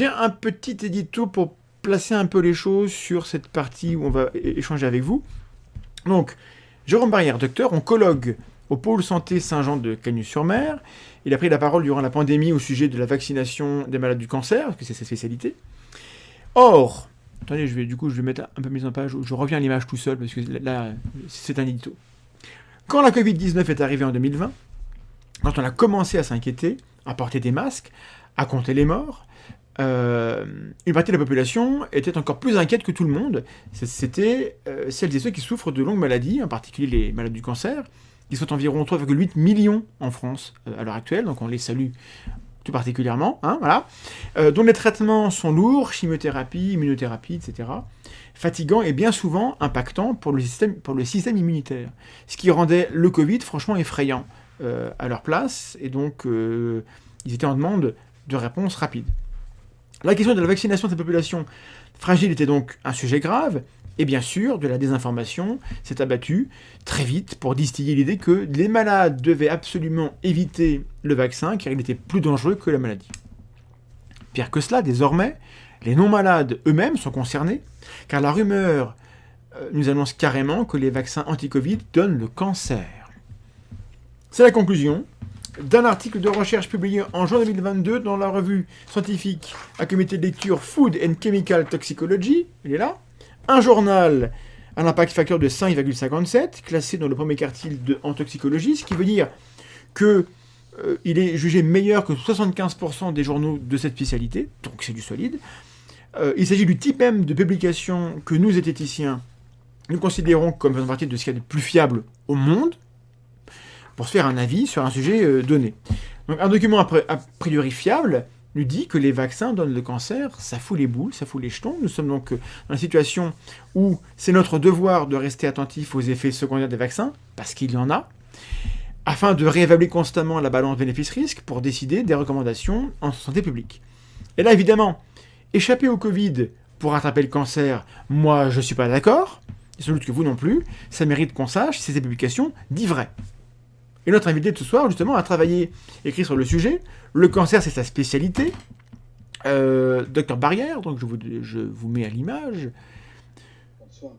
J'ai un petit édito pour placer un peu les choses sur cette partie où on va échanger avec vous. Donc, Jérôme Barrière, docteur, oncologue au pôle santé Saint-Jean de Cagnes-sur-Mer. Il a pris la parole durant la pandémie au sujet de la vaccination des malades du cancer, parce que c'est sa spécialité. Or, attendez, je vais mettre un peu mise en page, je reviens à l'image tout seul, parce que là, c'est un édito. Quand la Covid-19 est arrivée en 2020, quand on a commencé à s'inquiéter, à porter des masques, à compter les morts, une partie de la population était encore plus inquiète que tout le monde. C'était celles et ceux qui souffrent de longues maladies, en particulier les malades du cancer, qui sont environ 3,8 millions en France à l'heure actuelle, donc on les salue tout particulièrement, hein, voilà, dont les traitements sont lourds, chimiothérapie, immunothérapie, etc., fatigants et bien souvent impactants pour le système immunitaire, ce qui rendait le Covid franchement effrayant à leur place, et donc ils étaient en demande de réponses rapides. La question de la vaccination de cette population fragile était donc un sujet grave, et bien sûr, de la désinformation s'est abattue très vite pour distiller l'idée que les malades devaient absolument éviter le vaccin car il était plus dangereux que la maladie. Pire que cela, désormais, les non-malades eux-mêmes sont concernés, car la rumeur nous annonce carrément que les vaccins anti-Covid donnent le cancer. C'est la conclusion d'un article de recherche publié en juin 2022 dans la revue scientifique à comité de lecture Food and Chemical Toxicology, il est là, un journal à l'impact facteur de 5,57, classé dans le premier quartile en toxicologie, ce qui veut dire qu'il est jugé meilleur que 75% des journaux de cette spécialité, donc c'est du solide. Il s'agit du type même de publication que nous, zététiciens, nous considérons comme faisant partie de ce qu'il y a de plus fiable au monde, pour se faire un avis sur un sujet donné. Donc un document a priori fiable nous dit que les vaccins donnent le cancer, ça fout les boules, ça fout les jetons. Nous sommes donc dans la situation où c'est notre devoir de rester attentif aux effets secondaires des vaccins, parce qu'il y en a, afin de réévaluer constamment la balance bénéfice-risque pour décider des recommandations en santé publique. Et là, évidemment, échapper au Covid pour rattraper le cancer, moi, je ne suis pas d'accord, et sans doute que vous non plus, ça mérite qu'on sache si ces publications disent vrai. Et notre invité de ce soir, justement, a travaillé, écrit sur le sujet. Le cancer, c'est sa spécialité. Docteur Barrière, donc je vous mets à l'image. Bonsoir.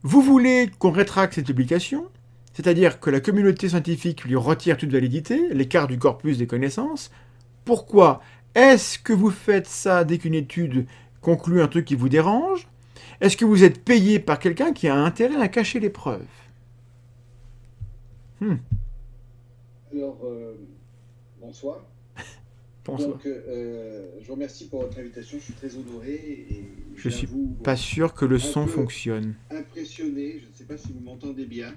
Vous voulez qu'on rétracte cette publication, c'est-à-dire que la communauté scientifique lui retire toute validité, l'écart du corpus des connaissances. Pourquoi ? Est-ce que vous faites ça dès qu'une étude conclut un truc qui vous dérange ? Est-ce que vous êtes payé par quelqu'un qui a intérêt à cacher les preuves ? Alors, bonsoir. Bonsoir. Donc, je vous remercie pour votre invitation. Je suis très honoré et je suis pas sûr que le son fonctionne. Impressionné. Je ne sais pas si vous m'entendez bien.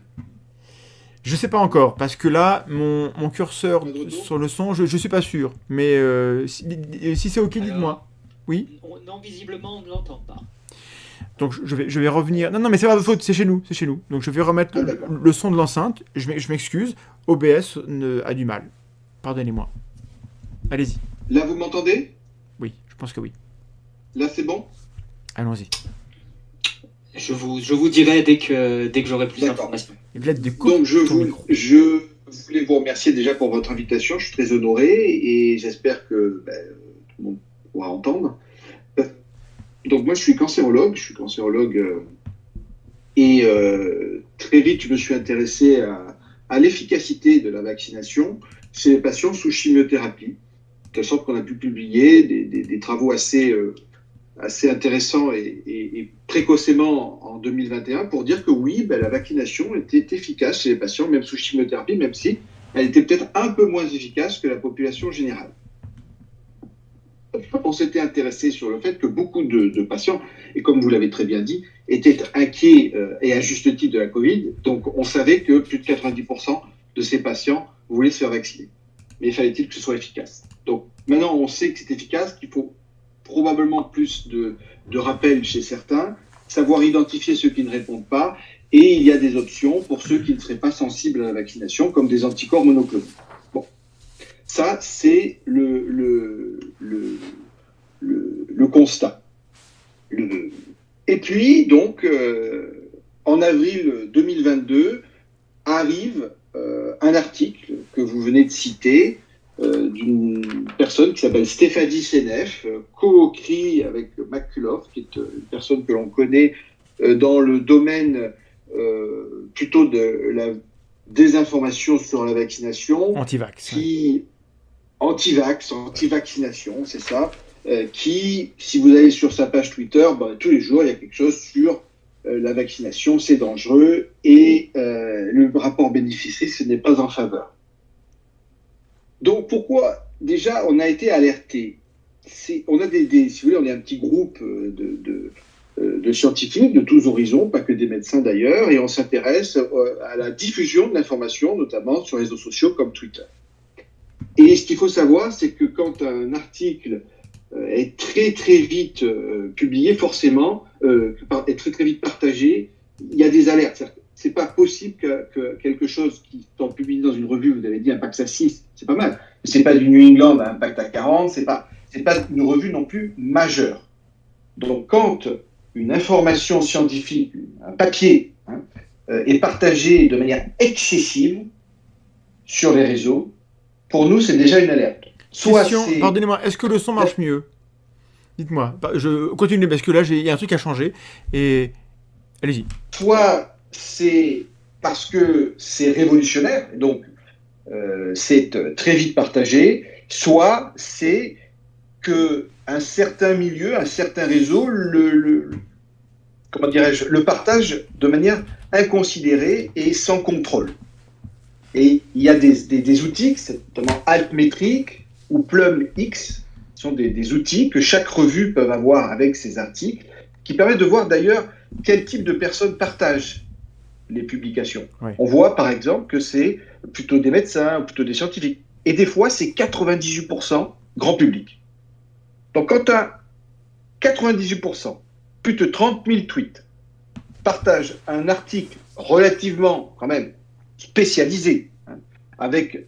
Je sais pas encore, parce que là, mon curseur sur le son, je suis pas sûr. Mais si c'est ok, dites-moi. Oui ? Non, visiblement, on ne l'entend pas. Donc je vais revenir. Non, mais c'est pas votre faute, c'est chez nous. Donc je vais remettre le son de l'enceinte. Je m'excuse. OBS a du mal. Pardonnez-moi. Allez-y. Là, vous m'entendez ? Oui, je pense que oui. Là, c'est bon ? Allons-y. Je vous dirai dès que j'aurai plus d'informations. Donc je voulais vous remercier déjà pour votre invitation. Je suis très honoré et j'espère que tout le monde pourra entendre. Donc moi, je suis cancérologue. Et très vite, je me suis intéressé à l'efficacité de la vaccination chez les patients sous chimiothérapie, de telle sorte qu'on a pu publier des travaux assez intéressants et précocement en 2021 pour dire que oui, la vaccination était efficace chez les patients, même sous chimiothérapie, même si elle était peut-être un peu moins efficace que la population générale. On s'était intéressé sur le fait que beaucoup de patients, et comme vous l'avez très bien dit, étaient inquiets et à juste titre de la Covid. Donc on savait que plus de 90% de ces patients voulaient se faire vacciner. Mais fallait-il que ce soit efficace ? Donc maintenant on sait que c'est efficace, qu'il faut probablement plus de rappels chez certains, savoir identifier ceux qui ne répondent pas, et il y a des options pour ceux qui ne seraient pas sensibles à la vaccination, comme des anticorps monoclonaux. Bon, ça c'est le constat. Et puis, donc, en avril 2022, arrive un article que vous venez de citer, d'une personne qui s'appelle Stéphanie Seneff, co-écrit avec McCullough, qui est une personne que l'on connaît dans le domaine plutôt de la désinformation sur la vaccination. Anti-vax. Anti-vaccination, c'est ça. Qui, si vous allez sur sa page Twitter, tous les jours, il y a quelque chose sur la vaccination, c'est dangereux, et le rapport bénéfice-risque, ce n'est pas en faveur. Donc, pourquoi, déjà, on a été alerté? On a si vous voulez, on est un petit groupe de scientifiques de tous horizons, pas que des médecins d'ailleurs, et on s'intéresse à la diffusion de l'information, notamment sur les réseaux sociaux comme Twitter. Et ce qu'il faut savoir, c'est que quand un article est très très vite publié, forcément, est très très vite partagé, il y a des alertes. C'est pas possible que quelque chose qui est publié dans une revue, vous avez dit Impact à 6, c'est pas mal. C'est pas du New England à Impact à 40, c'est pas une revue non plus majeure. Donc quand une information scientifique, un papier, est partagé de manière excessive sur les réseaux, pour nous, c'est déjà une alerte. Pardonnez-moi, est-ce que le son marche mieux? Dites-moi. Je continue parce que là, il y a un truc à changer. Et allez-y. Soit c'est parce que c'est révolutionnaire, donc c'est très vite partagé, soit c'est que un certain milieu, un certain réseau le partage de manière inconsidérée et sans contrôle. Et il y a des outils, notamment Altmetric ou PlumX, sont des outils que chaque revue peut avoir avec ses articles, qui permettent de voir d'ailleurs quel type de personnes partagent les publications. Oui. On voit par exemple que c'est plutôt des médecins ou plutôt des scientifiques. Et des fois, c'est 98% grand public. Donc quand tu as 98%, plus de 30 000 tweets, partagent un article relativement quand même spécialisé, avec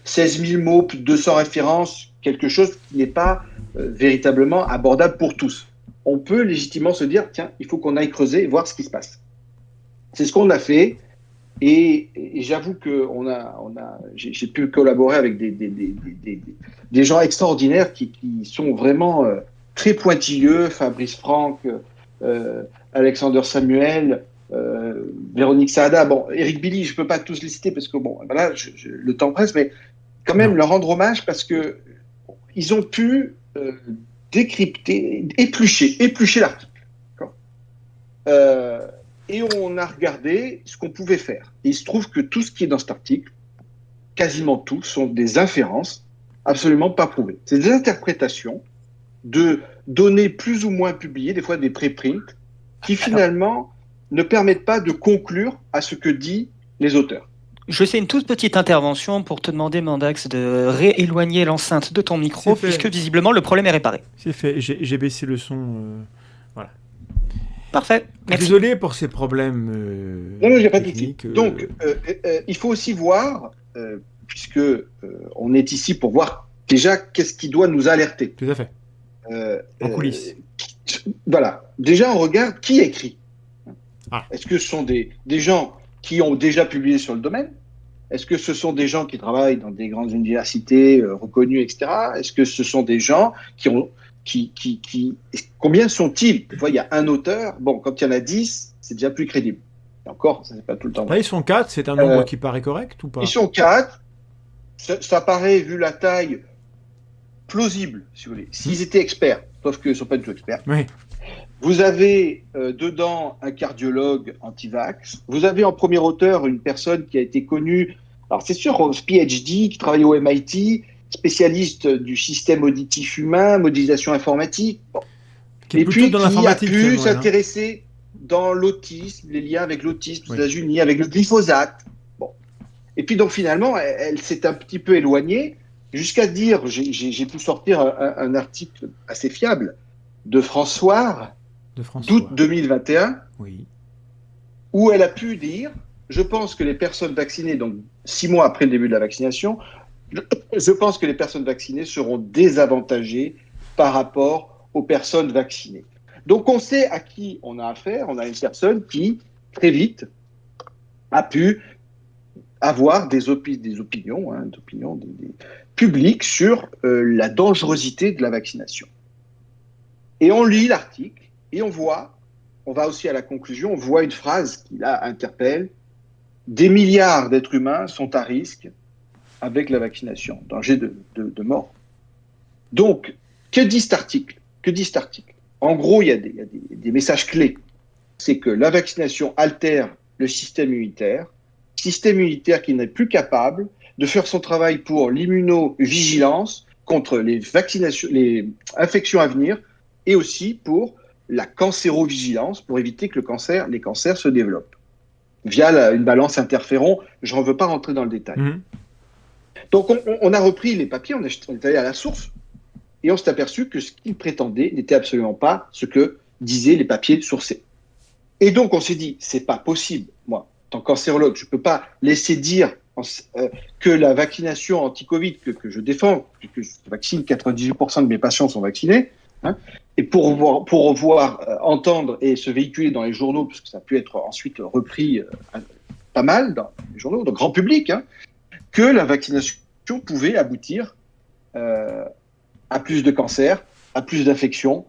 16 000 mots, plus de 200 références, quelque chose qui n'est pas véritablement abordable pour tous. On peut légitimement se dire, tiens, il faut qu'on aille creuser et voir ce qui se passe. C'est ce qu'on a fait, et j'avoue que j'ai pu collaborer avec des gens extraordinaires qui sont vraiment très pointilleux, Fabrice Franck, Alexander Samuel, Véronique Saada, bon, Eric Billy, je ne peux pas tous les citer parce que bon, voilà, le temps presse, mais quand même leur rendre hommage parce que ils ont pu décrypter, éplucher l'article. Et on a regardé ce qu'on pouvait faire. Et il se trouve que tout ce qui est dans cet article, quasiment tout, sont des inférences absolument pas prouvées. C'est des interprétations de données plus ou moins publiées, des fois des préprints, qui finalement ne permettent pas de conclure à ce que disent les auteurs. Je fais une toute petite intervention pour te demander, Mandax, de rééloigner l'enceinte de ton micro, puisque visiblement le problème est réparé. C'est fait, j'ai baissé le son. Voilà. Parfait, merci. Désolé pour ces problèmes non, il n'y a pas de souci. Donc, il faut aussi voir, puisque on est ici pour voir déjà qu'est-ce qui doit nous alerter. Tout à fait. En coulisses. Voilà. Déjà, on regarde qui écrit. Est-ce que ce sont des gens qui ont déjà publié sur le domaine? Est-ce que ce sont des gens qui travaillent dans des grandes universités reconnues, etc. Est-ce que ce sont des gens qui ont... Combien sont-ils? Des fois, il y a un auteur. Bon, quand il y en a 10, c'est déjà plus crédible. Et encore, ça n'est pas tout le temps. Là, ils sont 4, c'est un nombre qui paraît correct ou pas? Ils sont 4. Ça paraît, vu la taille, plausible, si vous voulez. S'ils étaient experts, sauf qu'ils ne sont pas du tout experts. Oui. Vous avez dedans un cardiologue anti-vax. Vous avez en premier auteur une personne qui a été connue, alors c'est sûr, PhD, qui travaille au MIT, spécialiste du système auditif humain, modélisation informatique. Bon. Et puis qui a pu s'intéresser dans l'autisme, les liens avec l'autisme aux États-Unis, avec le glyphosate. Bon. Et puis donc finalement, elle s'est un petit peu éloignée jusqu'à dire, j'ai pu sortir un article assez fiable de François d'août 2021, où elle a pu dire, je pense que les personnes vaccinées, donc 6 mois après le début de la vaccination, je pense que les personnes vaccinées seront désavantagées par rapport aux personnes vaccinées. Donc on sait à qui on a affaire. On a une personne qui, très vite, a pu avoir des opinions, publique sur la dangerosité de la vaccination. Et on lit l'article et on va aussi à la conclusion, on voit une phrase qui là interpelle. Des milliards d'êtres humains sont à risque avec la vaccination, danger de mort. Donc, que dit cet article? En gros, il y a des messages clés. C'est que la vaccination altère le système immunitaire qui n'est plus capable de faire son travail pour l'immunovigilance contre les infections à venir et aussi pour la cancérovigilance, pour éviter que les cancers se développent via une balance interféron. Je n'en veux pas rentrer dans le détail. Donc, on a repris les papiers, on est allé à la source et on s'est aperçu que ce qu'ils prétendaient n'était absolument pas ce que disaient les papiers sourcés. Et donc, on s'est dit, c'est pas possible. Moi, en tant que cancérologue, je peux pas laisser dire que la vaccination anti-Covid que je défends, que je vaccine, 98% de mes patients sont vaccinés, et pour voir, entendre et se véhiculer dans les journaux, parce que ça a pu être ensuite repris pas mal dans les journaux, dans le grand public, que la vaccination pouvait aboutir à plus de cancers, à plus d'infections,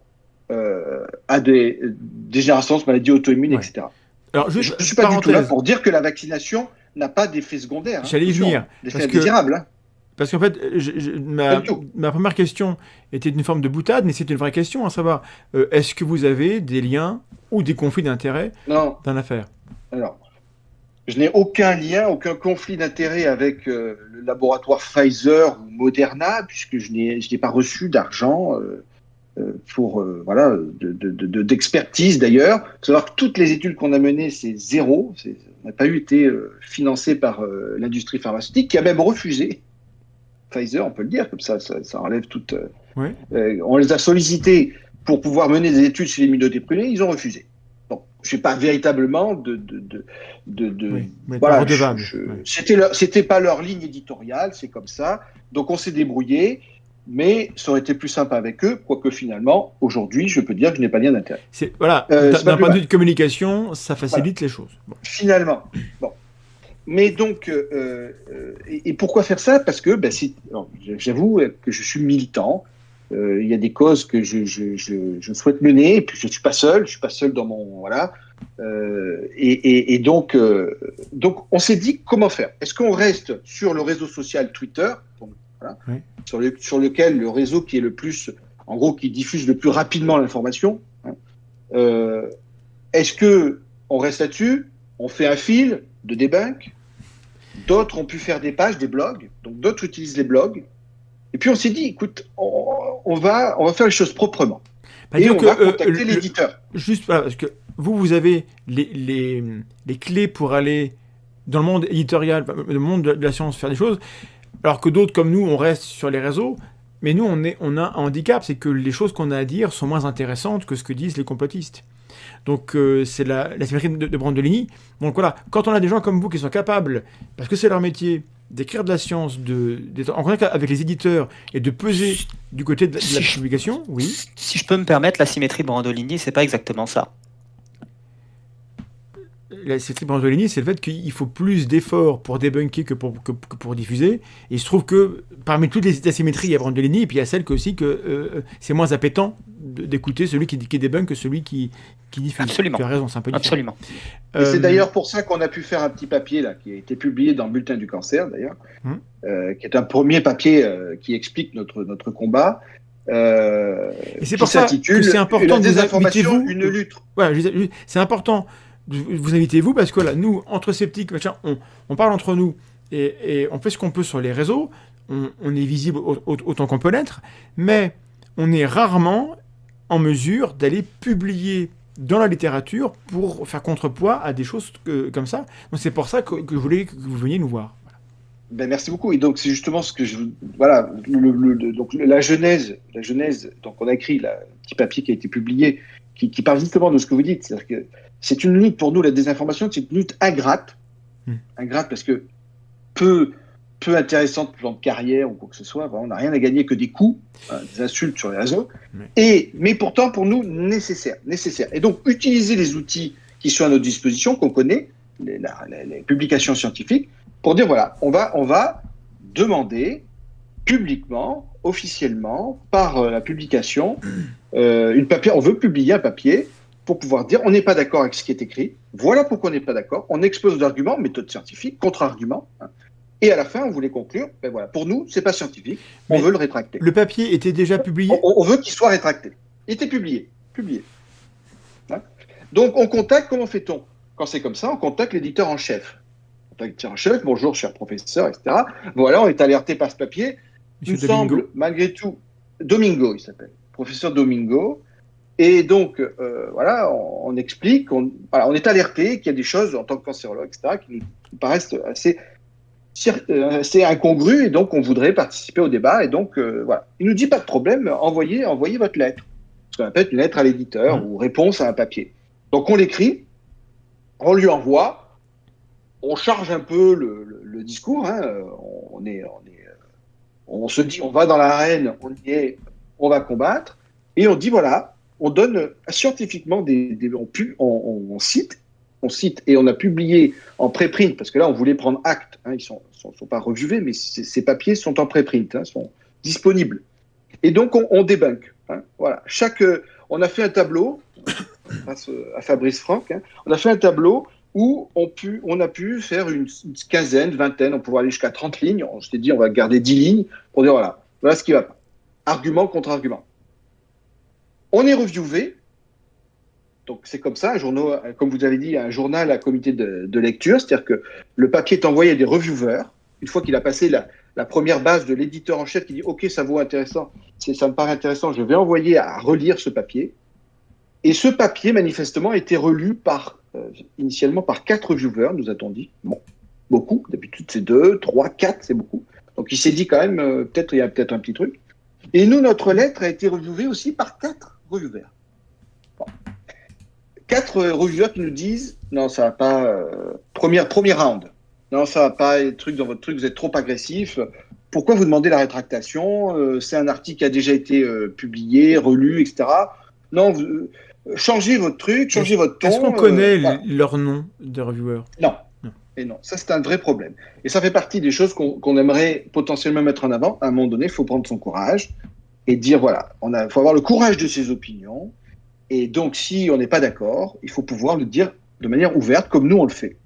à des dégénérescences, maladies auto-immunes, etc. Alors, je ne suis pas du tout là pour dire que la vaccination n'a pas d'effets secondaires. J'allais y venir. D'effets indésirables. Parce qu'en fait, ma première question était une forme de boutade, mais c'est une vraie question, à savoir, est-ce que vous avez des liens ou des conflits d'intérêts dans l'affaire? Alors, je n'ai aucun lien, aucun conflit d'intérêt avec le laboratoire Pfizer ou Moderna, puisque je n'ai pas reçu d'argent pour d'expertise d'ailleurs. Il faut savoir que toutes les études qu'on a menées, c'est zéro. On n'a pas été financé par l'industrie pharmaceutique, qui a même refusé. Pfizer, on peut le dire, comme ça enlève toute... on les a sollicités pour pouvoir mener des études sur l'immunodéprimés, ils ont refusé. Bon, je n'ai pas véritablement c'était pas leur ligne éditoriale, c'est comme ça. Donc on s'est débrouillé, mais ça aurait été plus simple avec eux, quoique finalement, aujourd'hui, je peux dire que je n'ai pas de lien d'intérêt. D'un point de vue de communication, ça facilite les choses. Bon. Finalement, bon. Mais donc, et pourquoi faire ça? Parce que, j'avoue que je suis militant. Il y a des causes que je souhaite mener, et puis je suis pas seul dans mon donc on s'est dit comment faire. Est-ce qu'on reste sur le réseau social Twitter, sur lequel le réseau qui est le plus, en gros, qui diffuse le plus rapidement l'information, est-ce que on reste là-dessus? On fait un fil de debunk. D'autres ont pu faire des pages, des blogs. Donc, d'autres utilisent les blogs. Et puis, on s'est dit, écoute, on va faire les choses proprement. Et on va contacter l'éditeur. Juste parce que vous avez les clés pour aller dans le monde éditorial, le monde de la science, faire des choses, alors que d'autres, comme nous, on reste sur les réseaux. Mais nous, on a un handicap, c'est que les choses qu'on a à dire sont moins intéressantes que ce que disent les complotistes. Donc c'est la symétrie de Brandolini. Donc voilà, quand on a des gens comme vous qui sont capables, parce que c'est leur métier, d'écrire de la science, d'être en contact avec les éditeurs et de peser du côté de la publication, oui. Si je peux me permettre, la symétrie de Brandolini, c'est pas exactement ça. La symétrie de Brandolini, c'est le fait qu'il faut plus d'efforts pour débunker que pour diffuser. Et il se trouve que parmi toutes les asymétries, il y a Brandolini, et puis il y a celle aussi que c'est moins appétant d'écouter celui qui débunk que celui qui diffuse. Absolument. Tu as raison, c'est un peu différent. Absolument. Et c'est d'ailleurs pour ça qu'on a pu faire un petit papier là, qui a été publié dans le Bulletin du Cancer, d'ailleurs, qui est un premier papier qui explique notre combat. Et c'est pour ça que c'est important de vous inviter, une lutte. Ouais, c'est important de vous inviter, vous, parce que là, nous, entre sceptiques, on parle entre nous et on fait ce qu'on peut sur les réseaux. On est visible autant qu'on peut l'être, mais on est rarement en mesure d'aller publier dans la littérature pour faire contrepoids à des choses comme ça. Donc c'est pour ça que je voulais que vous veniez nous voir. Merci beaucoup. Et donc c'est justement ce que donc la genèse. Donc on a écrit un petit papier qui a été publié qui parle justement de ce que vous dites. C'est-à-dire que c'est une lutte pour nous, la désinformation, c'est une lutte ingrate. Ingrate parce que peu intéressante pour plan de carrière ou quoi que ce soit. On n'a rien à gagner que des coups, des insultes sur les réseaux. Mais pourtant, pour nous, nécessaire. Et donc, utiliser les outils qui sont à notre disposition, qu'on connaît, les publications scientifiques, pour dire, voilà, on va demander publiquement, officiellement, par la publication, on veut publier un papier pour pouvoir dire on n'est pas d'accord avec ce qui est écrit, voilà pourquoi on n'est pas d'accord, on expose l'argument, méthode scientifique, contre-argument, hein, et à la fin on voulait conclure, ben voilà, pour nous c'est pas scientifique, on veut le rétracter. Le papier était déjà publié ? On veut qu'il soit rétracté. Il était publié. Hein. Donc on contacte, comment fait-on ? Quand c'est comme ça, on contacte l'éditeur en chef. L'éditeur en chef, bonjour cher professeur, etc. Voilà, on est alerté par ce papier. Il nous semble, malgré tout, Domingo, il s'appelle, professeur Domingo. Et donc, voilà, on explique, on est alerté qu'il y a des choses, en tant que cancérologue, etc., qui nous paraissent assez incongrues, et donc on voudrait participer au débat. Et donc, voilà. Il nous dit, pas de problème, envoyez votre lettre. Ce qu'on appelle une lettre à l'éditeur, ou réponse à un papier. Donc, on l'écrit, on lui envoie, on charge un peu le discours, hein, on se dit, on va dans l'arène, on y est, on va combattre, et on dit, voilà, on donne scientifiquement on cite, et on a publié en préprint, parce que là, on voulait prendre acte, hein, ils sont pas reviewés, mais ces papiers sont en préprint, hein, sont disponibles. Et donc, on débunk. Hein, voilà. On a fait un tableau, grâce à Fabrice Franck, hein, on a fait un tableau où on a pu faire une quinzaine, vingtaine, on pouvait aller jusqu'à 30 lignes. On s'était dit, on va garder 10 lignes pour dire, voilà ce qui va pas. Argument contre argument. On est reviewé. Donc, c'est comme ça, comme vous avez dit, un journal à comité de lecture, c'est-à-dire que le papier est envoyé à des reviewers. Une fois qu'il a passé la première base de l'éditeur en chef qui dit « Ok, ça me paraît intéressant, je vais envoyer à relire ce papier ». Et ce papier, manifestement, a été relu initialement par 4 reviewers, nous a-t-on dit. Bon, beaucoup, d'habitude c'est 2, 3, 4, c'est beaucoup. Donc il s'est dit quand même, il y a peut-être un petit truc. Et nous, notre lettre a été reviewée aussi par 4 reviewers. Bon. 4 reviewers qui nous disent « Non, ça va pas, premier round. Non, ça va pas, dans votre truc, vous êtes trop agressif. Pourquoi vous demandez la rétractation ? C'est un article qui a déjà été publié, relu, etc. Non, changez votre truc, changez votre ton. Est-ce qu'on connaît leur nom de reviewers ? Non. Et non, ça c'est un vrai problème. Et ça fait partie des choses qu'on aimerait potentiellement mettre en avant. À un moment donné, il faut prendre son courage et dire voilà, il faut avoir le courage de ses opinions. Et donc, si on n'est pas d'accord, il faut pouvoir le dire de manière ouverte, comme nous on le fait.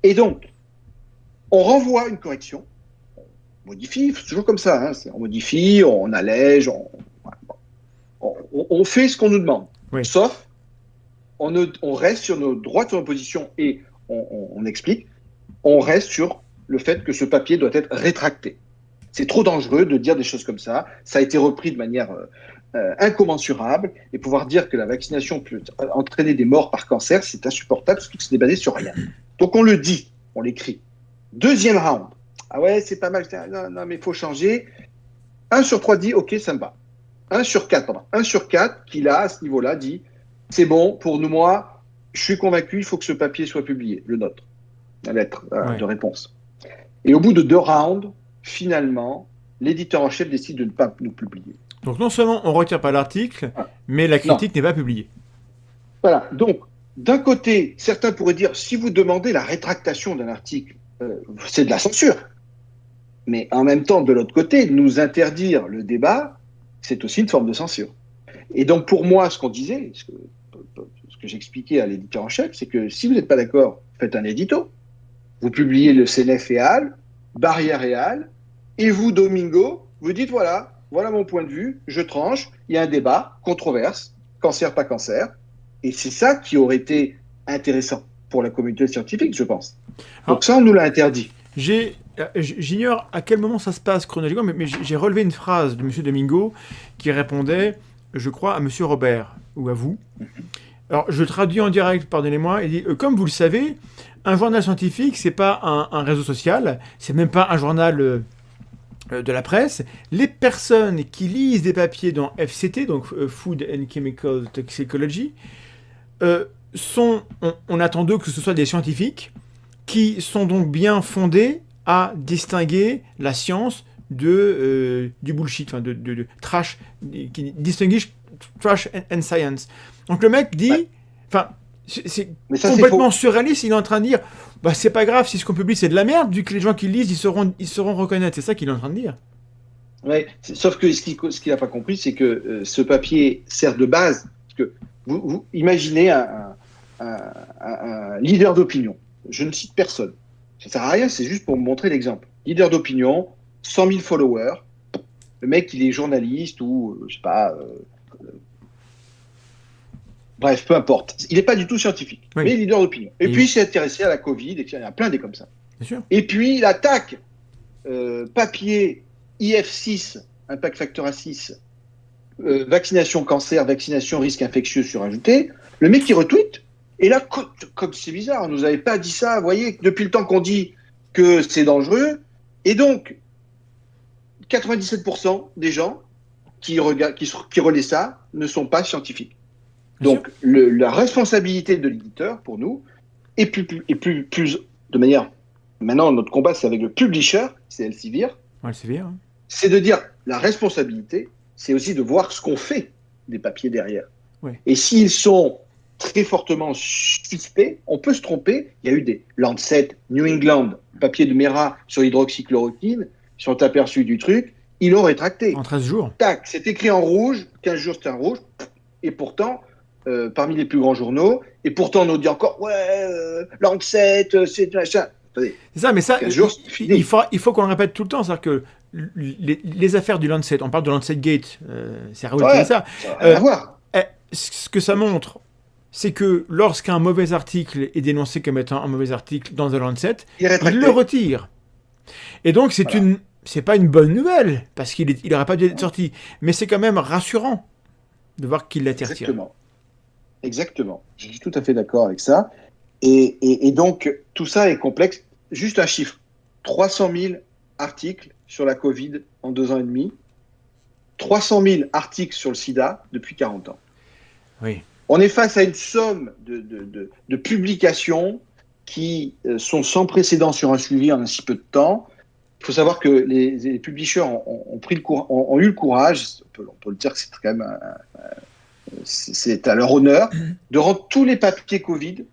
Et donc, on renvoie une correction, on modifie, c'est toujours comme ça, hein, on modifie, on allège, on fait ce qu'on nous demande. Oui. Sauf, on reste sur nos droits, sur nos positions et on explique, on reste sur le fait que ce papier doit être rétracté. C'est trop dangereux de dire des choses comme ça. Ça a été repris de manière incommensurable et pouvoir dire que la vaccination peut entraîner des morts par cancer, c'est insupportable, surtout que ce n'est basé sur rien. Donc on le dit, on l'écrit. Deuxième round. Ah ouais, c'est pas mal. Non, mais il faut changer. 1 sur 3 dit, ok, ça me va. 1 sur 4 qui là, à ce niveau-là, dit, c'est bon, pour nous, moi, je suis convaincu, il faut que ce papier soit publié, le nôtre, la lettre de réponse. Et au bout de 2 rounds, finalement, l'éditeur en chef décide de ne pas nous publier. Donc non seulement on ne retire pas l'article, mais la critique n'est pas publiée. Voilà, donc, d'un côté, certains pourraient dire, si vous demandez la rétractation d'un article, c'est de la censure. Mais en même temps, de l'autre côté, nous interdire le débat, c'est aussi une forme de censure. Et donc, pour moi, ce qu'on disait, ce que j'expliquais à l'éditeur en chef, c'est que si vous n'êtes pas d'accord, faites un édito. Vous publiez le CNF et AL, Barrière et AL, et vous, Domingo, vous dites voilà mon point de vue, je tranche, il y a un débat, controverse, cancer, pas cancer. Et c'est ça qui aurait été intéressant pour la communauté scientifique, je pense. Donc ça, on nous l'a interdit. J'ignore à quel moment ça se passe chronologiquement, mais j'ai relevé une phrase de M. Domingo qui répondait, je crois, à M. Robert, ou à vous. Alors, je traduis en direct, pardonnez-moi, il dit « Comme vous le savez, un journal scientifique, c'est pas un réseau social, c'est même pas un journal de la presse. Les personnes qui lisent des papiers dans FCT, donc Food and Chemical Toxicology, on attend d'eux que ce soit des scientifiques qui sont donc bien fondés à distinguer la science du bullshit, enfin de trash, qui distinguish trash and science. Donc le mec dit, enfin, C'est Mais ça, complètement surréaliste. Il est en train de dire, bah c'est pas grave si ce qu'on publie c'est de la merde, vu que les gens qui le lisent, ils sauront reconnaître. C'est ça qu'il est en train de dire. Ouais, sauf que ce qu'il n'a pas compris, c'est que ce papier sert de base. Parce que vous imaginez un leader d'opinion. Je ne cite personne. Ça ne sert à rien, c'est juste pour vous montrer l'exemple. Leader d'opinion, 100 000 followers. Le mec, il est journaliste ou, je sais pas... bref, peu importe. Il n'est pas du tout scientifique, oui. mais leader d'opinion. Et puis, il s'est intéressé à la Covid, et il y en a plein des comme ça. Bien sûr. Et puis, il attaque papier IF6, Impact Factor A6, vaccination cancer, vaccination risque infectieux surajouté. Le mec, il retweet. Et là, comme c'est bizarre, on nous avait pas dit ça. Vous voyez, depuis le temps qu'on dit que c'est dangereux. Et donc, 97% des gens qui relaient ça ne sont pas scientifiques. Donc, la responsabilité de l'éditeur, pour nous, est plus de manière... Maintenant, notre combat, c'est avec le publisher, c'est Elsevier. Ouais, Elsevier, hein. C'est de dire, la responsabilité, c'est aussi de voir ce qu'on fait des papiers derrière. Ouais. Et s'ils sont très fortement suspects, on peut se tromper. Il y a eu des Lancet, New England, papier de Mera sur l'hydroxychloroquine, ils sont aperçus du truc, ils l'ont rétracté. En 13 jours. Tac, c'est écrit en rouge, 15 jours c'était en rouge, et pourtant, parmi les plus grands journaux, et pourtant on nous dit encore, Lancet, c'est machin. C'est ça, mais ça, jours, il faut qu'on le répète tout le temps, c'est-à-dire que les affaires du Lancet, on parle de Lancet Gate, c'est Raoul qui dit ça. À voir. Ce que ça montre, c'est que lorsqu'un mauvais article est dénoncé comme étant un mauvais article dans The Lancet, il le retire. Et donc, c'est pas une bonne nouvelle, parce qu'il n'aurait pas dû être sorti, mais c'est quand même rassurant de voir qu'il l'a retiré. Exactement. Je suis tout à fait d'accord avec ça. Et donc, tout ça est complexe. Juste un chiffre. 300 000 articles sur la Covid en 2 ans et demi. 300 000 articles sur le sida depuis 40 ans. Oui. On est face à une somme de publications qui sont sans précédent sur un suivi en un si peu de temps. Il faut savoir que les publishers ont eu le courage, on peut le dire que c'est quand même c'est à leur honneur, de rendre tous les papiers Covid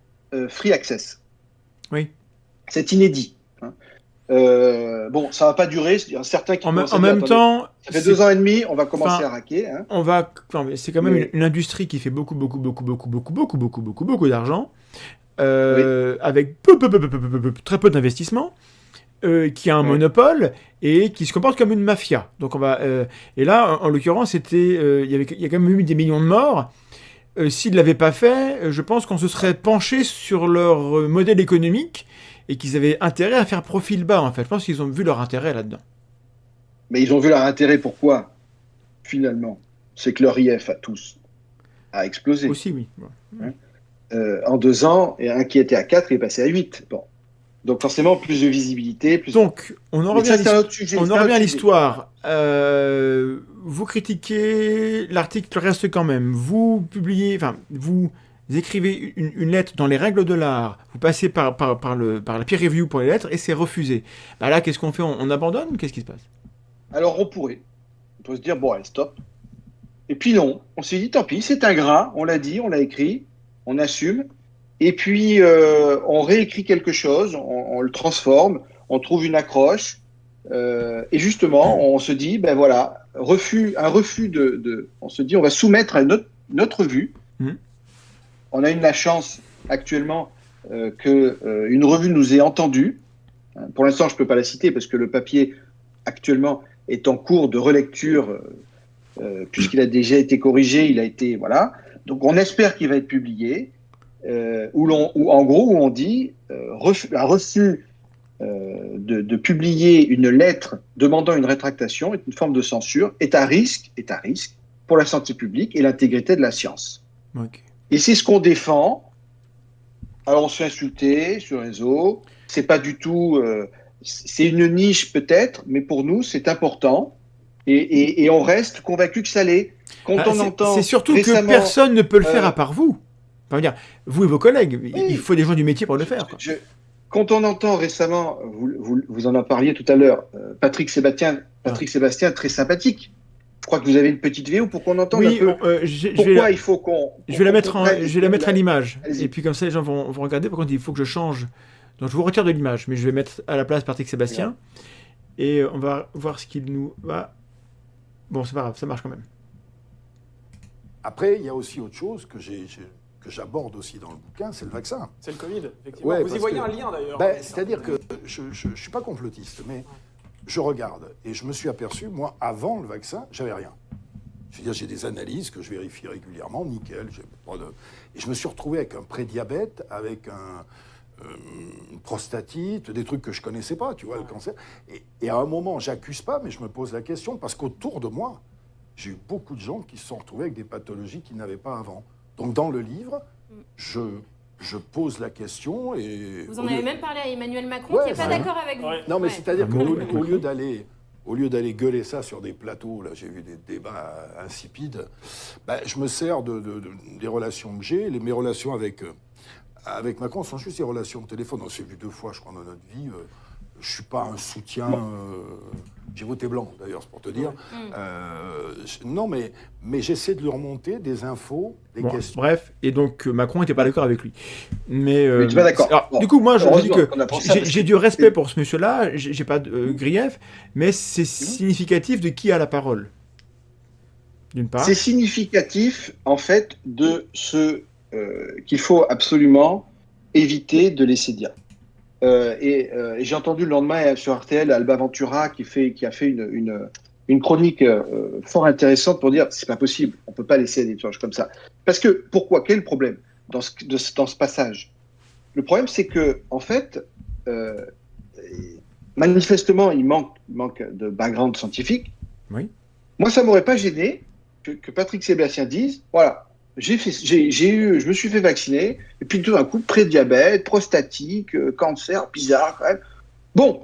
free access. Oui. C'est inédit. Hein. Bon, ça va pas durer. Il y a certains qui en même temps, ça fait 2 ans et demi, on va commencer à raquer. Hein. C'est quand même une industrie qui fait beaucoup d'argent, avec très peu d'investissement, qui a un monopole et qui se comporte comme une mafia. Donc et là, en l'occurrence, il y a quand même eu des millions de morts. S'ils ne l'avaient pas fait, je pense qu'on se serait penché sur leur modèle économique et qu'ils avaient intérêt à faire profil bas, en fait. Je pense qu'ils ont vu leur intérêt là-dedans. Mais ils ont vu leur intérêt, pourquoi ? Finalement, c'est que leur IF à tous a explosé. Aussi, oui. Hein en 2 ans, et un qui était à 4 est passé à 8. Bon. Donc forcément, plus de visibilité. Donc, on en revient à l'histoire. Vous critiquez, l'article reste quand même. Vous écrivez une lettre dans les règles de l'art, vous passez par la peer review pour les lettres, et c'est refusé. Bah là, qu'est-ce qu'on fait ? On abandonne ? Qu'est-ce qui se passe ? Alors, on pourrait se dire, bon, allez, stop. Et puis non, on s'est dit, tant pis, c'est ingrat, on l'a dit, on l'a écrit, on assume. Et puis, on réécrit quelque chose, on le transforme, on trouve une accroche, et justement, on se dit, ben voilà, un refus on se dit, on va soumettre à notre vue. On a eu la chance actuellement qu'une revue nous ait entendus. Pour l'instant, je ne peux pas la citer parce que le papier actuellement est en cours de relecture, puisqu'il a déjà été corrigé, il a été, voilà. Donc, on espère qu'il va être publié. Où on dit un refus de publier une lettre demandant une rétractation est une forme de censure, est à risque pour la santé publique et l'intégrité de la science. Okay. Et c'est ce qu'on défend. Alors on se fait insulter sur les réseaux, c'est pas du tout, c'est une niche peut-être, mais pour nous c'est important et on reste convaincu que ça l'est. Quand on entend c'est surtout que personne ne peut le faire à part vous. Enfin, dire, vous et vos collègues, il faut des gens du métier pour le faire. Quoi. Quand on entend récemment, vous en en parliez tout à l'heure, Patrick Sébastien, très sympathique, Je crois que vous avez une petite vidéo pour qu'on entende Oui, un peu pourquoi il faut qu'on... Je vais la mettre à l'image. Allez-y. Et puis comme ça, les gens vont regarder. Par contre, il faut que je change. Donc, je vous retire de l'image, mais je vais mettre à la place Patrick Sébastien. Et on va voir ce qu'il nous va... Bon, c'est pas grave, ça marche quand même. Après, il y a aussi autre chose que j'aborde aussi dans le bouquin, c'est le vaccin. C'est le Covid, effectivement. Ouais, vous y voyez un lien, d'ailleurs. C'est-à-dire que je ne suis pas complotiste, mais je regarde. Et je me suis aperçu, moi, avant le vaccin, j'avais rien. Je veux dire, j'ai des analyses que je vérifie régulièrement, nickel. Et je me suis retrouvé avec un prédiabète, avec une prostatite, des trucs que je connaissais pas, tu vois, le cancer. Et à un moment, j'accuse pas, mais je me pose la question, parce qu'autour de moi, j'ai eu beaucoup de gens qui se sont retrouvés avec des pathologies qu'ils n'avaient pas avant. Donc dans le livre, je pose la question et... Vous en avez même parlé à Emmanuel Macron, qui n'est pas d'accord avec vous. Non, mais c'est-à-dire qu'au lieu d'aller gueuler ça sur des plateaux, là j'ai vu des débats insipides, je me sers des relations que j'ai, mes relations avec Macron sont juste des relations de téléphone. On s'est vu 2 fois, je crois, dans notre vie. Je suis pas un soutien... j'ai voté blanc, d'ailleurs, c'est pour te dire. Non, mais j'essaie de lui remonter des infos, des questions. Bref, et donc Macron n'était pas d'accord avec lui. Mais tu n'es pas d'accord. Alors, du coup, moi, je dis que j'ai du respect pour ce monsieur-là, j'ai pas de grief, mais c'est significatif de qui a la parole. D'une part. C'est significatif, en fait, de ce qu'il faut absolument éviter de laisser dire. Et j'ai entendu le lendemain sur RTL Alba Ventura qui a fait une chronique fort intéressante pour dire c'est pas possible, on peut pas laisser des choses comme ça. Parce que pourquoi? Quel est le problème dans ce passage? Le problème, c'est que en fait, manifestement, il manque de background scientifique. Oui. Moi, ça m'aurait pas gêné que Patrick Sébastien dise voilà. Je me suis fait vacciner, et puis tout d'un coup, prédiabète, prostatique, cancer, bizarre quand même. Bon,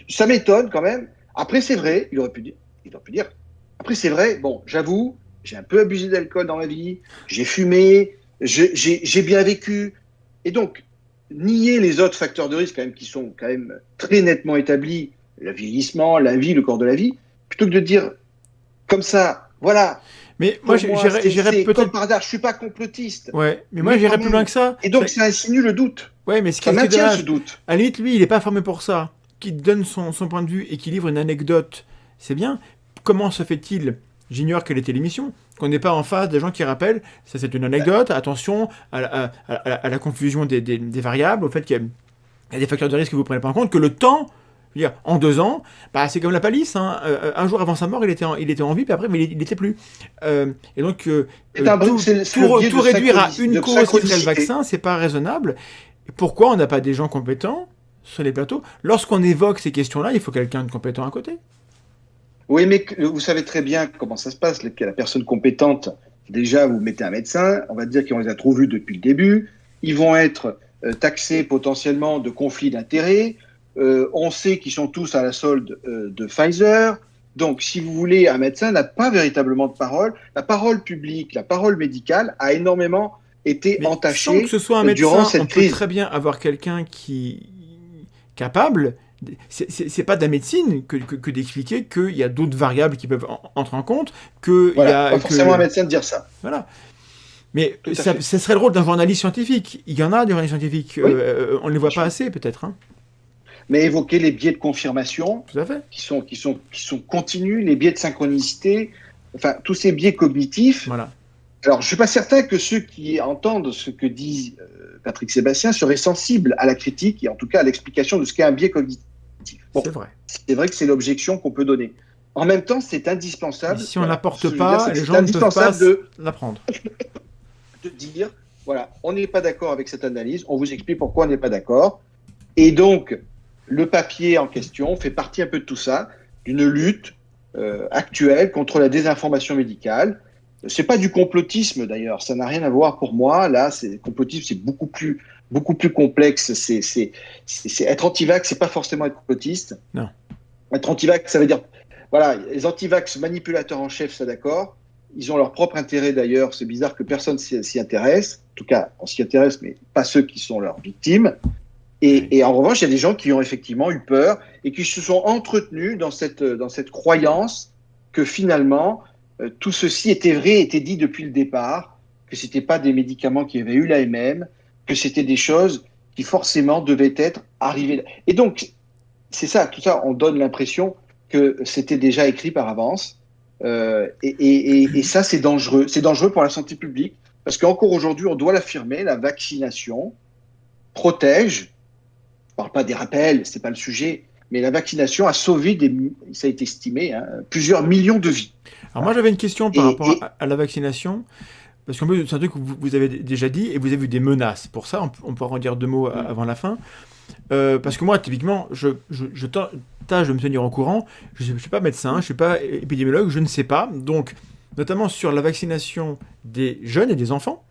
ça m'étonne quand même. Après, c'est vrai, il aurait pu dire. Après, c'est vrai, bon, j'avoue, j'ai un peu abusé d'alcool dans ma vie, j'ai fumé, j'ai bien vécu. Et donc, nier les autres facteurs de risque quand même, qui sont quand même très nettement établis, le vieillissement, la vie, le corps de la vie, plutôt que de dire comme ça, voilà. Mais moi, j'irais peut-être... Comme par hasard, je suis pas complotiste. Ouais, mais moi, j'irais plus loin que ça. Et donc, ça insinue le doute. Ouais, mais ça maintient ce doute. À la limite, lui, il n'est pas formé pour ça. Qu'il donne son point de vue et qu'il livre une anecdote, c'est bien. Comment se fait-il, j'ignore quelle était l'émission, qu'on n'est pas en face des gens qui rappellent, ça c'est une anecdote, attention à la confusion des variables, au fait qu'il y a des facteurs de risque que vous ne prenez pas en compte, que le temps... Je veux dire, en 2 ans, c'est comme la palisse. Hein. Un jour avant sa mort, il était en vie, puis après, mais il n'était plus. Et donc, tout réduire à une cause qui serait le vaccin, c'est pas raisonnable. Et pourquoi on n'a pas des gens compétents sur les plateaux? Lorsqu'on évoque ces questions-là, il faut quelqu'un de compétent à côté. Oui, mais vous savez très bien comment ça se passe. La personne compétente, déjà, vous mettez un médecin, on va dire qu'on les a trop vus depuis le début. Ils vont être taxés potentiellement de conflits d'intérêts. On sait qu'ils sont tous à la solde de Pfizer. Donc, si vous voulez, un médecin n'a pas véritablement de parole. La parole publique, la parole médicale a énormément été entachée sans que ce soit un durant médecin, cette crise. On peut très bien avoir quelqu'un qui capable. C'est pas de la médecine que d'expliquer qu'il y a d'autres variables qui peuvent entrer en compte. Pas forcément un médecin de dire ça. Voilà. Mais ça serait le rôle d'un journaliste scientifique. Il y en a des journalistes scientifiques. Oui. On ne les voit pas assez, peut-être. Hein. Mais évoquer les biais de confirmation, tout à fait, qui sont continus, les biais de synchronicité, enfin tous ces biais cognitifs. Voilà. Alors, je suis pas certain que ceux qui entendent ce que dit Patrick Sébastien seraient sensibles à la critique et en tout cas à l'explication de ce qu'est un biais cognitif. Bon, c'est vrai. C'est vrai que c'est l'objection qu'on peut donner. En même temps, c'est indispensable. Et si on n'apporte pas, les gens ne peuvent pas l'apprendre. De dire, voilà, on n'est pas d'accord avec cette analyse, on vous explique pourquoi on n'est pas d'accord. Et donc, le papier en question fait partie un peu de tout ça, d'une lutte actuelle contre la désinformation médicale. C'est pas du complotisme d'ailleurs, ça n'a rien à voir pour moi. Là, complotisme, c'est beaucoup plus complexe. C'est être anti-vax, c'est pas forcément être complotiste. Non. Être anti-vax, ça veut dire, voilà, les anti-vax manipulateurs en chef, ça d'accord. Ils ont leur propre intérêt d'ailleurs. C'est bizarre que personne s'y intéresse. En tout cas, on s'y intéresse, mais pas ceux qui sont leurs victimes. Et en revanche, il y a des gens qui ont effectivement eu peur et qui se sont entretenus dans cette croyance que finalement, tout ceci était vrai, était dit depuis le départ, que ce n'était pas des médicaments qui avaient eu l'AMM, que c'était des choses qui forcément devaient être arrivées. Et donc, c'est ça, tout ça, on donne l'impression que c'était déjà écrit par avance. Et ça, c'est dangereux. C'est dangereux pour la santé publique, parce qu'encore aujourd'hui, on doit l'affirmer, la vaccination protège. Je ne parle pas des rappels, ce n'est pas le sujet, mais la vaccination a sauvé, ça a été estimé, plusieurs millions de vies. Alors moi, j'avais une question par rapport à la vaccination. Parce qu'en plus, c'est un truc que vous avez déjà dit, et vous avez eu des menaces. Pour ça, on peut en dire 2 mots avant la fin. Parce que moi, typiquement, je tâche de me tenir au courant. Je ne suis pas médecin, je ne suis pas épidémiologue, je ne sais pas. Donc, notamment sur la vaccination des jeunes et des enfants,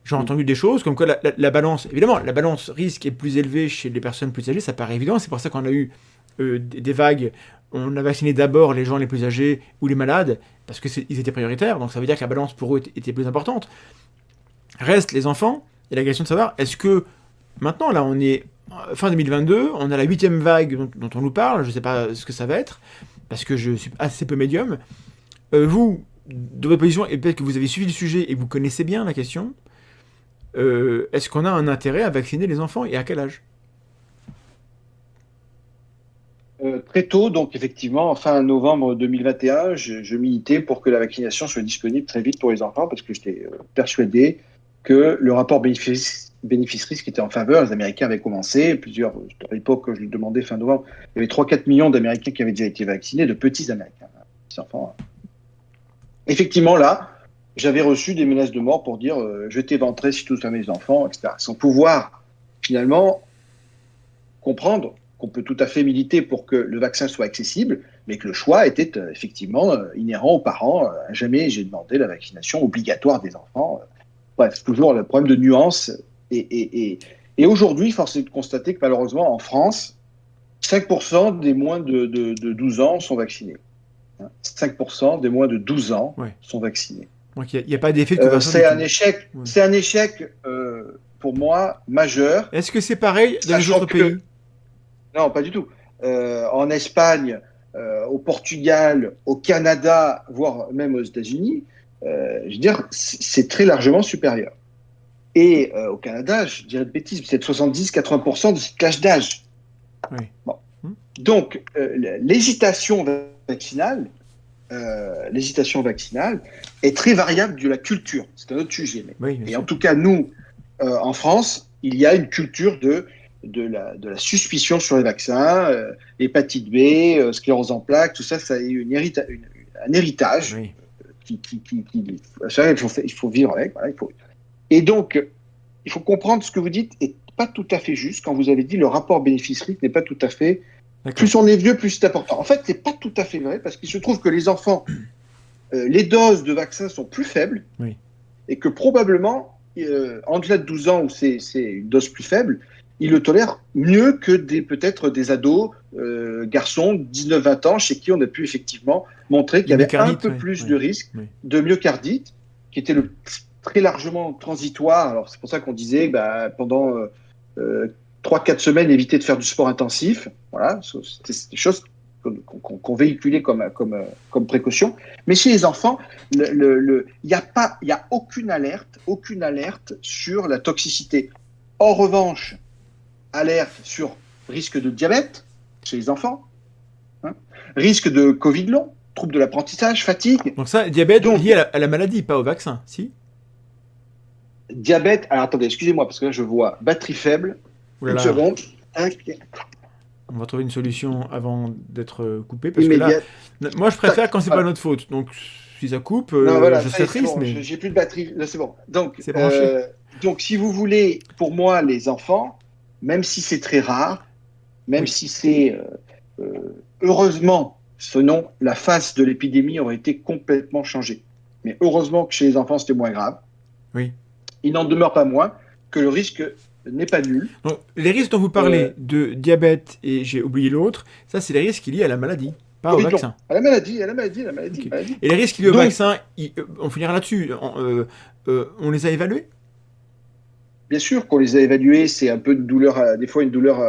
j'ai entendu des choses comme quoi la balance, évidemment, la balance risque est plus élevée chez les personnes plus âgées, ça paraît évident. C'est pour ça qu'on a eu des vagues. On a vacciné d'abord les gens les plus âgés ou les malades, parce qu'ils étaient prioritaires, donc ça veut dire que la balance pour eux était plus importante. Restent les enfants, et la question de savoir, est-ce que maintenant, là, on est fin 2022, on a la 8e vague dont on nous parle, je ne sais pas ce que ça va être, parce que je suis assez peu médium. Vous, de votre position, et peut-être que vous avez suivi le sujet et vous connaissez bien la question, est-ce qu'on a un intérêt à vacciner les enfants et à quel âge ? Très tôt, donc effectivement, fin novembre 2021, je militais pour que la vaccination soit disponible très vite pour les enfants, parce que j'étais persuadé que le rapport bénéfice-risque était en faveur. Les Américains avaient commencé, à l'époque, je le demandais fin novembre, il y avait 3-4 millions d'Américains qui avaient déjà été vaccinés, de petits Américains, petits enfants. Effectivement, là, j'avais reçu des menaces de mort pour dire je t'éventrerai si touche à mes enfants, etc. Sans pouvoir, finalement, comprendre qu'on peut tout à fait militer pour que le vaccin soit accessible, mais que le choix était effectivement inhérent aux parents. Jamais j'ai demandé la vaccination obligatoire des enfants. Bref, toujours le problème de nuance. Et aujourd'hui, force est de constater que malheureusement, en France, 5% des moins de 12 ans sont vaccinés. 5% des moins de 12 ans sont vaccinés. Donc il n'y a pas d'effet de couverture. C'est un échec. Ouais. C'est un échec pour moi majeur. Est-ce que c'est pareil dans les autres pays ? Non, pas du tout. En Espagne, au Portugal, au Canada, voire même aux États-Unis, je veux dire, c'est très largement supérieur. Et au Canada, je dirais de bêtises, c'est 70-80% de cette classe d'âge. Oui. Bon. Donc, l'hésitation vaccinale est très variable de la culture. C'est un autre sujet. Et en tout cas, nous, en France, il y a une culture de la suspicion sur les vaccins, hépatite B, sclérose en plaques, tout ça, ça a eu un héritage il faut vivre avec. Voilà, Et donc, il faut comprendre ce que vous dites n'est pas tout à fait juste quand vous avez dit le rapport bénéfice-risque n'est pas tout à fait... Plus on est vieux, plus c'est important. En fait, ce n'est pas tout à fait vrai parce qu'il se trouve que les enfants, les doses de vaccins sont plus faibles et que probablement, en delà de 12 ans où c'est une dose plus faible, ils le tolèrent mieux que peut-être des ados, garçons, 19-20 ans, chez qui on a pu effectivement montrer qu'il y avait un peu plus de risque de myocardite, qui était très largement transitoire. Alors, c'est pour ça qu'on disait pendant 3-4 semaines, éviter de faire du sport intensif. Voilà, c'est des choses qu'on véhiculait comme précaution. Mais chez les enfants, il n'y a aucune alerte sur la toxicité. En revanche, alerte sur risque de diabète chez les enfants, risque de Covid long, troubles de l'apprentissage, fatigue. Donc ça, diabète lié à la maladie, pas au vaccin, si ? Diabète, alors attendez, excusez-moi, parce que là je vois batterie faible, une seconde. On va trouver une solution avant d'être coupé, parce que là, moi je préfère quand c'est pas notre faute, donc si ça coupe, je serais triste. Bon, mais j'ai plus de batterie, là c'est bon. Donc, branché. Donc si vous voulez, pour moi, les enfants, même si c'est très rare, même si c'est heureusement, sinon la face de l'épidémie aurait été complètement changée. Mais heureusement que chez les enfants c'était moins grave. Oui. Il n'en demeure pas moins que le risque n'est pas nul. Donc, les risques dont vous parlez de diabète et j'ai oublié l'autre, ça c'est les risques liés à la maladie, pas au vaccin. À la maladie. Okay. Et les risques liés au vaccin, on finira là-dessus. On les a évalués ? Bien sûr qu'on les a évalués, c'est un peu de douleur, des fois une douleur,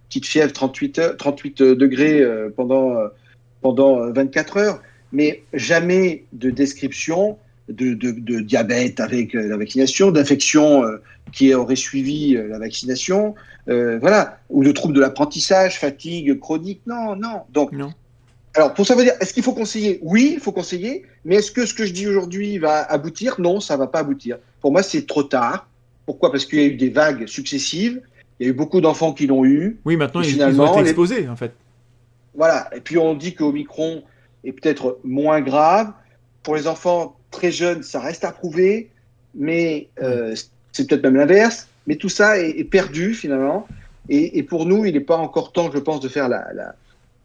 petite fièvre, 38 degrés pendant 24 heures. mais jamais de description de diabète avec la vaccination, d'infection qui aurait suivi la vaccination, voilà, ou de troubles de l'apprentissage, fatigue chronique. Non. Donc, Non. alors, pour ça veut dire, est-ce qu'il faut conseiller? Oui, il faut conseiller, mais est-ce que ce que je dis aujourd'hui va aboutir? Non, ça va pas aboutir. Pour moi, c'est trop tard. Pourquoi? Parce qu'il y a eu des vagues successives, il y a eu beaucoup d'enfants qui l'ont eu. Oui, maintenant, Et ils finalement, ont été exposés, en fait. Voilà, et puis on dit qu'Omicron est peut-être moins grave. Pour les enfants très jeunes, ça reste à prouver, mais c'est peut-être même l'inverse. Mais tout ça est perdu, finalement. Et pour nous, il n'est pas encore temps, je pense, de faire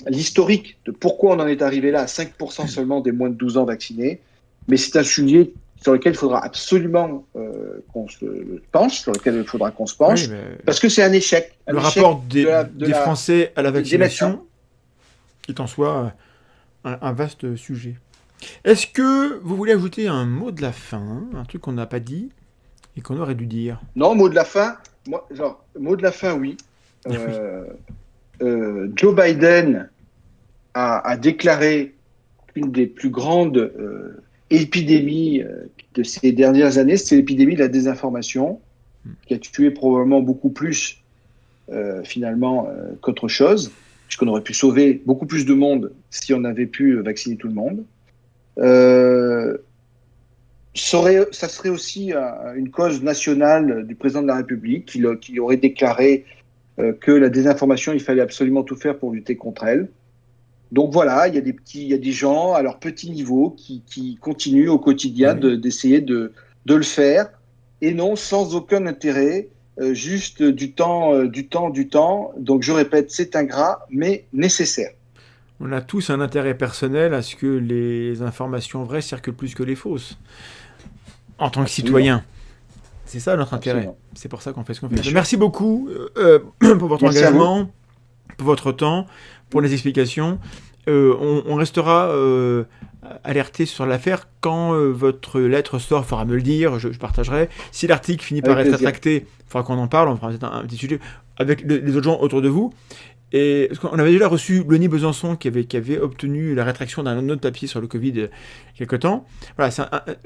l'historique de pourquoi on en est arrivé là à 5% seulement des moins de 12 ans vaccinés. Mais c'est un sujet sur lequel il faudra absolument qu'on se penche, sur lequel il faudra qu'on se penche, Oui, parce que c'est un échec. le rapport des Français à la vaccination est en soi un vaste sujet. Est-ce que vous voulez ajouter un mot de la fin, un truc qu'on n'a pas dit et qu'on aurait dû dire? Non, mot de la fin, mot de la fin, oui. Joe Biden a déclaré une des plus grandes épidémies de ces dernières années, c'est l'épidémie de la désinformation, qui a tué probablement beaucoup plus finalement qu'autre chose, puisqu'on aurait pu sauver beaucoup plus de monde si on avait pu vacciner tout le monde. Ça serait aussi une cause nationale du président de la République qui aurait déclaré que la désinformation, il fallait absolument tout faire pour lutter contre elle. Donc voilà, il y a des gens à leur petit niveau qui continuent au quotidien d'essayer de le faire, et non sans aucun intérêt, juste du temps. Donc je répète, c'est ingrat, mais nécessaire. On a tous un intérêt personnel à ce que les informations vraies circulent plus que les fausses, en tant que citoyen. C'est ça notre intérêt. C'est pour ça qu'on fait ce qu'on fait. Merci beaucoup pour votre engagement, pour votre temps, pour les explications. On restera alerté sur l'affaire. Quand votre lettre sort, il faudra me le dire, je partagerai. Si l'article finit par être rétracté, il faudra qu'on en parle, on fera peut-être un petit sujet avec les autres gens autour de vous. Et on avait déjà reçu Loni Besançon qui avait obtenu la rétraction d'un autre papier sur le Covid il y a quelque temps. Voilà,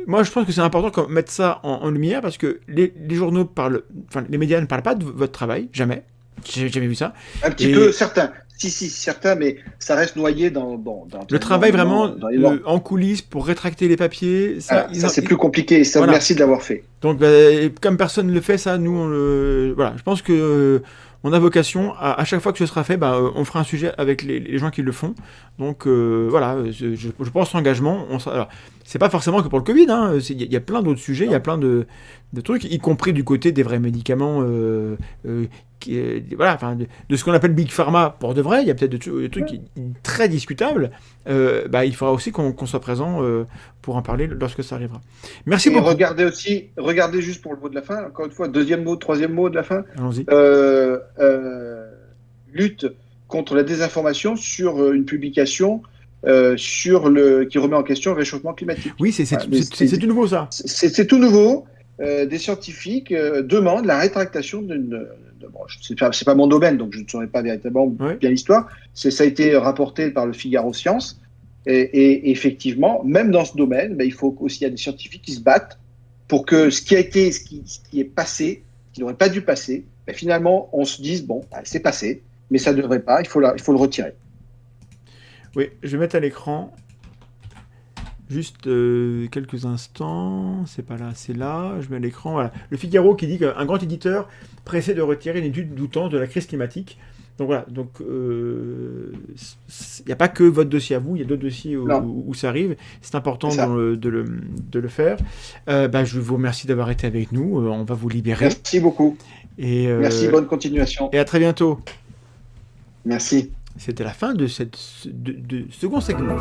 moi je pense que c'est important de mettre ça en lumière, parce que les journaux parlent, enfin les médias ne parlent pas de votre travail, jamais. J'ai jamais vu ça. Un petit peu, certains. Si, certains, mais ça reste noyé dans le travail vraiment en coulisses pour rétracter les papiers. Ça c'est plus compliqué. Ça, voilà. Merci de l'avoir fait. Donc, comme personne ne le fait, ça, nous, voilà. Je pense que on a vocation, à chaque fois que ce sera fait, on fera un sujet avec les gens qui le font. Donc, voilà, je pense l'engagement. Alors, c'est pas forcément que pour le Covid, hein. Il y a plein d'autres sujets, il y a plein de trucs, y compris du côté des vrais médicaments, voilà, de ce qu'on appelle Big Pharma pour de vrai. Il y a peut-être des trucs très discutables. Il faudra aussi qu'on soit présent pour en parler lorsque ça arrivera. Merci beaucoup. Regardez juste pour le mot de la fin, encore une fois, deuxième mot, troisième mot de la fin. Allons-y. Lutte contre la désinformation sur une publication qui remet en question le réchauffement climatique. Oui, c'est tout nouveau, ça. C'est tout nouveau. Des scientifiques demandent la rétractation d'une... Bon, c'est pas mon domaine, donc je ne saurais pas véritablement bien l'histoire. Ça a été rapporté par le Figaro Sciences. Et effectivement, même dans ce domaine, il faut aussi, il y a des scientifiques qui se battent pour que ce qui est passé, qui n'aurait pas dû passer, finalement, on se dise, c'est passé, mais ça ne devrait pas, il faut le retirer. Oui, je vais mettre à l'écran juste quelques instants. C'est pas là, c'est là. Je mets à l'écran. Voilà. Le Figaro qui dit qu'un grand éditeur pressé de retirer une étude doutant de la crise climatique. Donc voilà. Donc il n'y a pas que votre dossier à vous. Il y a d'autres dossiers où ça arrive. C'est important de le faire. Je vous remercie d'avoir été avec nous. On va vous libérer. Merci beaucoup. Merci. Bonne continuation. Et à très bientôt. Merci. C'était la fin de second segment.